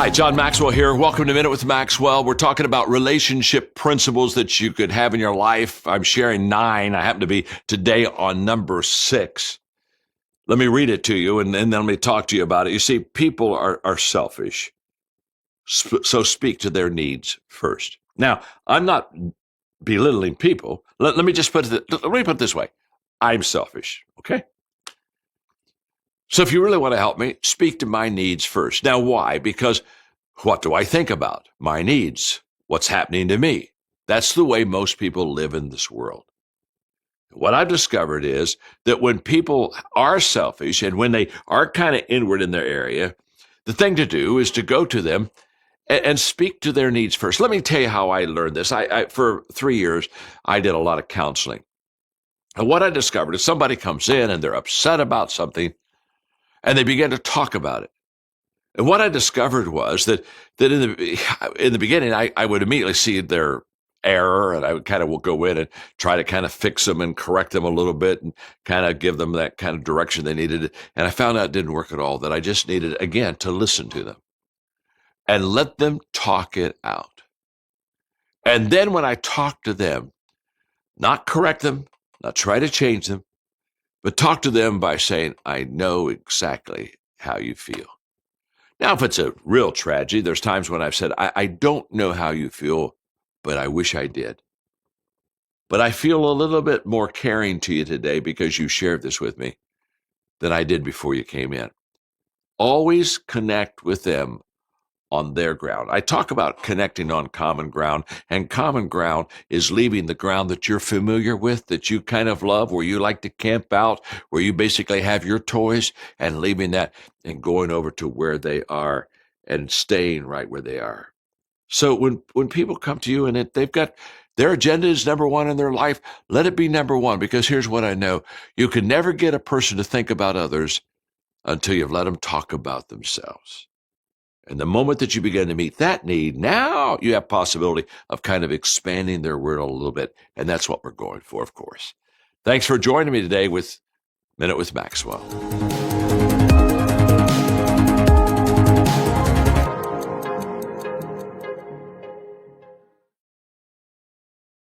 Hi, John Maxwell here. Welcome to Minute with Maxwell. We're talking about relationship principles that you could have in your life. I'm sharing 9. I happen to be today on number 6. Let me read it to you, and then let me talk to you about it. You see, people are selfish, so speak to their needs first. Now, I'm not belittling people. Let me just put it this way. I'm selfish, okay? So if you really want to help me, speak to my needs first. Now, why? Because what do I think about? My needs. What's happening to me? That's the way most people live in this world. What I've discovered is that when people are selfish and when they are kind of inward in their area, the thing to do is to go to them and speak to their needs first. Let me tell you how I learned this. I for 3 years, I did a lot of counseling. And what I discovered is somebody comes in and they're upset about something, and they begin to talk about it. And what I discovered was that in the beginning, I would immediately see their error, and I would kind of go in and try to kind of fix them and correct them a little bit and kind of give them that kind of direction they needed. And I found out it didn't work at all, that I just needed, again, to listen to them and let them talk it out. And then when I talk to them, not correct them, not try to change them, but talk to them by saying, I know exactly how you feel. Now, if it's a real tragedy, there's times when I've said, I don't know how you feel, but I wish I did. But I feel a little bit more caring to you today because you shared this with me than I did before you came in. Always connect with them on their ground. I talk about connecting on common ground, and common ground is leaving the ground that you're familiar with, that you kind of love, where you like to camp out, where you basically have your toys, and leaving that and going over to where they are and staying right where they are. So when people come to you and they've got their agenda is number one in their life, let it be number one, because here's what I know. You can never get a person to think about others until you've let them talk about themselves. And the moment that you begin to meet that need, now you have possibility of kind of expanding their world a little bit. And that's what we're going for, of course. Thanks for joining me today with Minute with Maxwell.